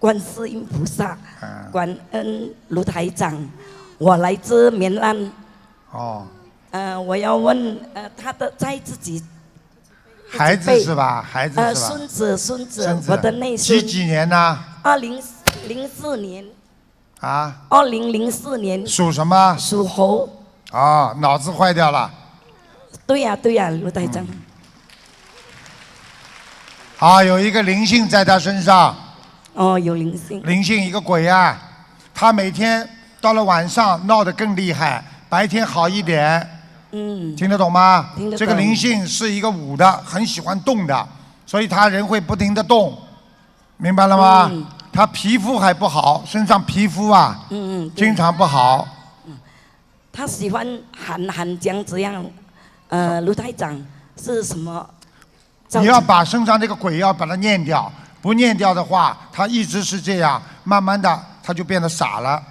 观世音菩萨，感恩卢台长，我来自缅甸。哦。我要问他的在自己孩子是吧？孩子是吧？孙子，我的内孙。几年呢？2004年。啊？2004年。属什么？属猴。啊，脑子坏掉了。对呀，卢台长。啊，有一个灵性在他身上。哦，有灵性。灵性一个鬼啊！他每天到了晚上闹得更厉害，白天好一点。听得懂吗？听得懂。这个灵性是一个武的，很喜欢动的，所以他人会不停地动，明白了吗？他皮肤还不好，身上皮肤啊，经常不好。他喜欢喊讲这样，卢台长是什么？你要把身上这个鬼要把它念掉，不念掉的话，他一直是这样，慢慢的他就变得傻了。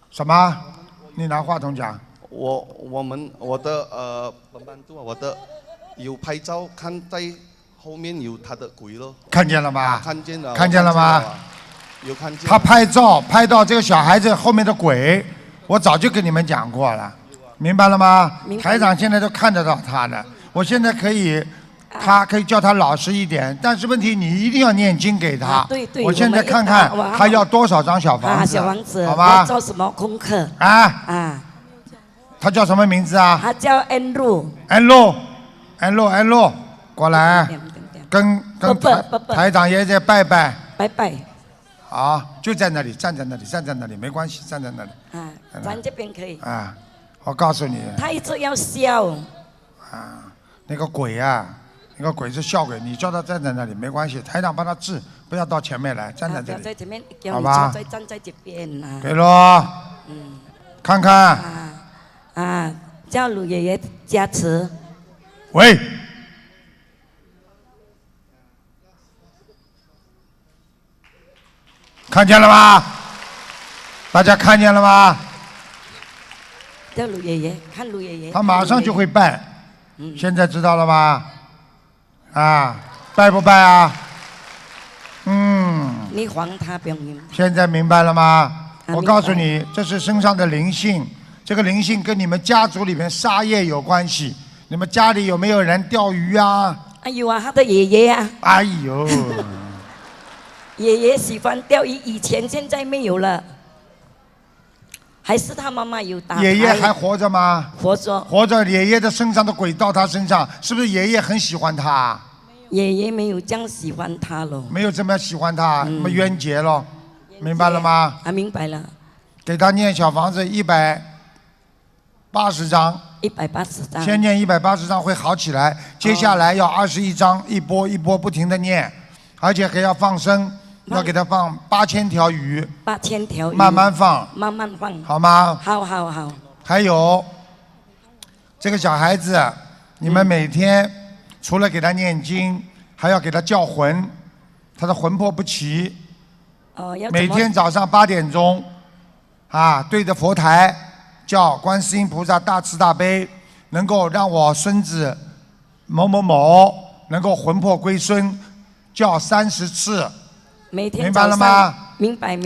什么？你拿话筒讲。我的本班主我的有拍照看在后面有他的鬼咯。看见了吗？看见了。看见了吗？有看见。他拍照拍到这个小孩子后面的鬼，我早就跟你们讲过了，明白了吗？台长现在都看得到他的，我现在可以。他可以叫他老实一点，但是问题你一定要念经给他。对，我现在看看他要多少张小房子。小房子，好吧？做什么功课？他叫什么名字啊？他叫安路。安路，过来，跟台长爷爷拜拜。拜。好，就在那里，站在那里，没关系，站在那里。咱这边可以。我告诉你。他一直要笑。那个鬼啊！那个鬼是笑鬼，你叫他站在那里没关系，台长帮他治，不要到前面来，站在这里，在前面，好吧？站在这边啊。对咯。看看。叫卢爷爷加持。喂。看见了吗？大家看见了吗？叫卢爷爷，看卢爷爷。他马上就会拜。现在知道了吗？拜不拜啊？你还他不用。现在明白了吗？我告诉你，这是身上的灵性，这个灵性跟你们家族里面杀业有关系。你们家里有没有人钓鱼啊？有啊，他的爷爷啊。哎呦。爷爷喜欢钓鱼，以前现在没有了。还是他妈妈有打牌。爷爷还活着吗？活着。活着，爷爷的身上的鬼到他身上，是不是爷爷很喜欢他？爷爷没有这样喜欢他了。没有这么喜欢他，那么冤结了，明白了吗？明白了。给他念小房子180张。180张。先念180张会好起来，接下来要21张，一波一波不停的念，而且还要放生。要给他放8000条鱼，8000条鱼，慢慢放，好吗？好。还有这个小孩子，你们每天除了给他念经，还要给他叫魂，他的魂魄不齐。每天早上8点钟，对着佛台叫观世音菩萨大慈大悲，能够让我孙子某某某能够魂魄归孙，叫30次。明白了吗？明白。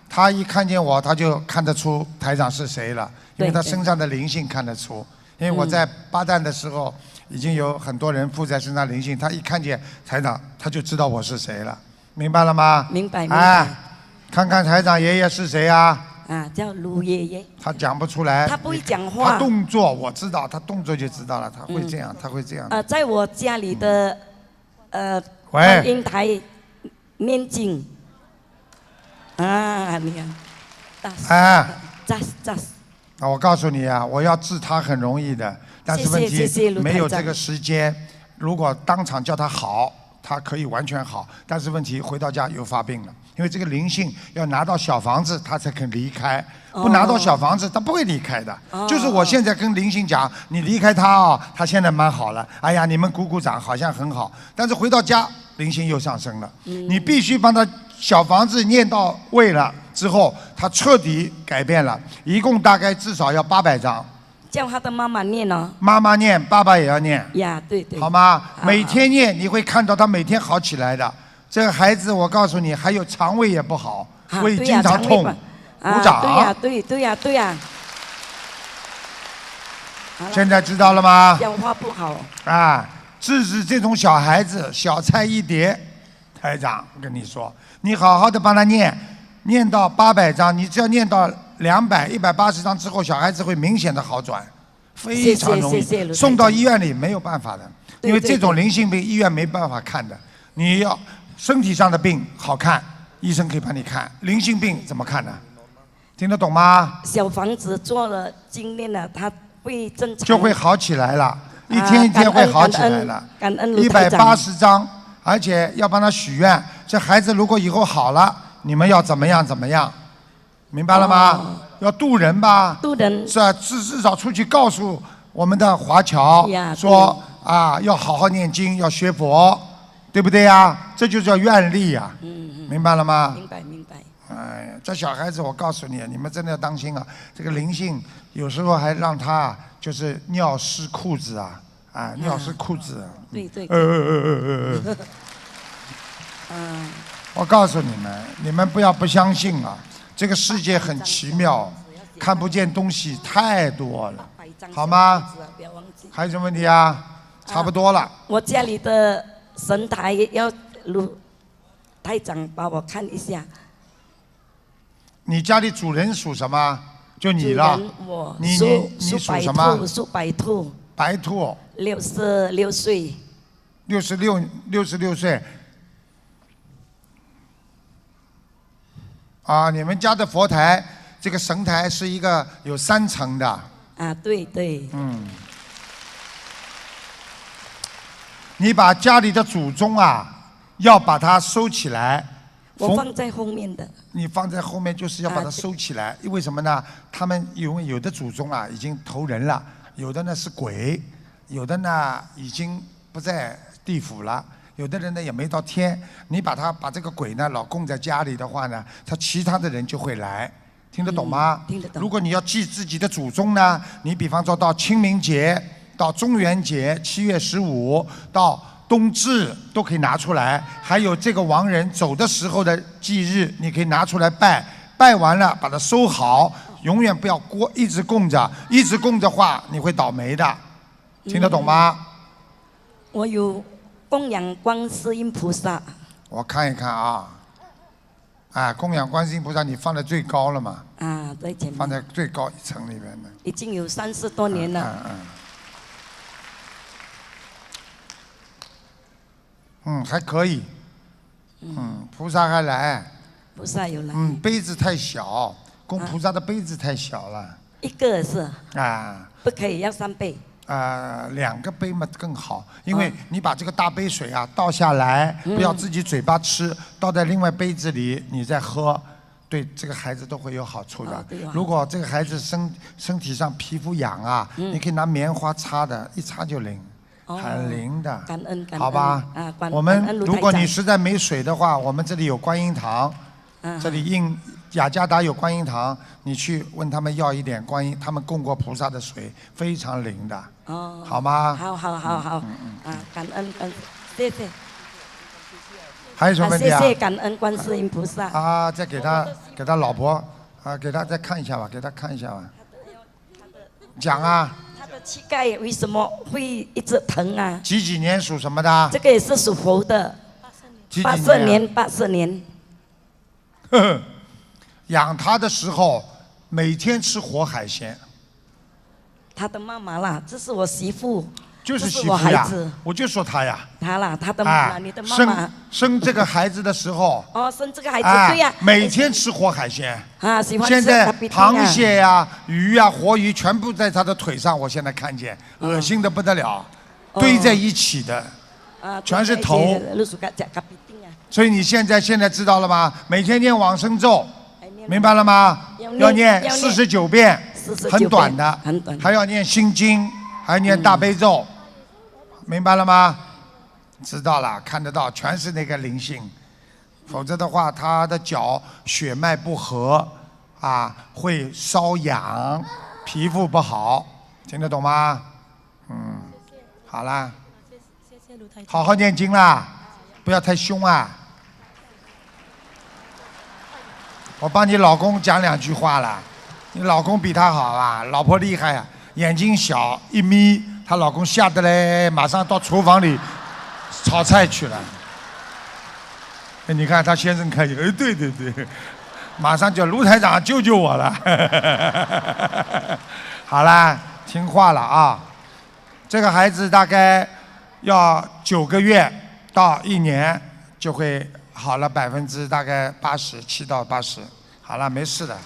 他一看见我，他就看得出台长是谁了，因为他身上的灵性看得出。因为我在巴旦的时候，已经有很多人附在身上灵性，他一看见台长，他就知道我是谁了，明白了吗？明白。看看台长爷爷是谁啊？叫卢爷爷。他讲不出来。他不会讲话。他动作我知道，他动作就知道了，他会这样，他会这样。在我家里的观音台。念经，你看，我告诉你啊，我要治他很容易的，但是问题没有这个时间。如果当场叫他好，他可以完全好，但是问题回到家又发病了，因为这个灵性要拿到小房子，他才肯离开。不拿到小房子，他不会离开的。就是我现在跟灵性讲，你离开他他现在蛮好了。哎呀，你们鼓鼓掌，好像很好。但是回到家，灵性又上升了。你必须帮他小房子念到位了之后，他彻底改变了。一共大概至少要800张。叫他的妈妈念哦。妈妈念，爸爸也要念。呀，对对。好吗？每天念，你会看到他每天好起来的。这个孩子，我告诉你，还有肠胃也不好，胃经常痛。鼓掌。对呀，对对呀，对呀。现在知道了吗？消化不好。啊，制止这种小孩子，小菜一碟。台长，我跟你说，你好好的帮他念，念到800章，你只要念到200、180章之后，小孩子会明显的好转，非常容易。送到医院里没有办法的，因为这种灵性病医院没办法看的。你要身体上的病好看，医生可以帮你看；灵性病怎么看呢？听得懂吗？小房子做了经验了，他会正常，就会好起来了，一天一天会好起来了。感恩卢台长。180章，而且要帮他许愿，这孩子如果以后好了，你们要怎么样怎么样，明白了吗？要渡人吧？渡人是啊，至少出去告诉我们的华侨说啊，要好好念经，要学佛，对不对呀？这就叫愿力呀。明白了吗？明白明白。哎呀，这小孩子，我告诉你，你们真的要当心啊！这个灵性有时候还让他就是尿湿裤子啊，啊，尿湿裤子。对对。我告诉你们，你们不要不相信啊！这个世界很奇妙，看不见东西太多了，好吗？还有什么问题啊？差不多了。我家里的神台要卢台长帮我看一下。你家里主人属什么？就你了。我你属什么？属白兔。白兔。66岁。66岁。啊，你们家的佛台，这个神台是一个有3层的。啊，对对。你把家里的祖宗啊，要把它收起来。我放在后面的。你放在后面就是要把它收起来，因为什么呢？他们有的祖宗啊已经投人了，有的呢是鬼，有的呢已经不在地府了，有的人呢也没到天。你把这个鬼呢老供在家里的话呢，他其他的人就会来，听得懂吗？听得懂。如果你要祭自己的祖宗呢，你比方说到清明节、到中元节、7月15到冬至都可以拿出来，还有这个亡人走的时候的忌日，你可以拿出来拜，拜完了把它收好，永远不要一直供着，一直供的话你会倒霉的，听得懂吗？我有供养观世音菩萨。我看一看啊，啊，供养观世音菩萨你放在最高了嘛？啊，在前面。放在最高一层里面的。已经有30多年了。还可以。菩萨还来。菩萨有来。杯子太小，供菩萨的杯子太小了。一个是。啊。不可以，要3杯。2个杯嘛更好，因为你把这个大杯水啊倒下来，不要自己嘴巴吃，倒在另外杯子里，你再喝，对这个孩子都会有好处的。如果这个孩子身体上皮肤痒啊，你可以拿棉花擦的，一擦就灵。很灵的，感恩，好吧？我们如果你实在没水的话，我们这里有观音堂，这里雅加达有观音堂，你去问他们要一点观音，他们供过菩萨的水，非常灵的，好吗？好，感恩，谢谢。还有什么问题啊？谢谢感恩观世音菩萨。啊，再给他老婆给他再看一下吧，给他看一下吧。讲啊。膝盖为什么会一直疼啊？几年属什么的？这个也是属猴的。84年。养他的时候，每天吃活海鲜。他的妈妈啦，这是我媳妇。就是媳妇呀，我就说他呀。他啦，他的妈妈，你的妈妈。生这个孩子的时候。生这个孩子，对呀。每天吃活海鲜。喜欢吃。现在螃蟹呀、鱼呀、活鱼全部在他的腿上，我现在看见，恶心的不得了，堆在一起的，全是头。所以你现在知道了吗？每天念往生咒，明白了吗？要念49遍，很短的，还要念心经。还念大悲咒，明白了吗？知道了，看得到，全是那个灵性，否则的话，他的脚血脉不和，会瘙痒，皮肤不好，听得懂吗？好啦，好好念经啦，不要太凶啊。我帮你老公讲2句话了，你老公比他好啊，老婆厉害啊，眼睛小1米，她老公吓得嘞，马上到厨房里炒菜去了。你看他先生可以，对对对，马上就卢台长救救我了。好啦，听话了啊。这个孩子大概要9个月到1年就会好了，大概87%到80%。好了，没事的。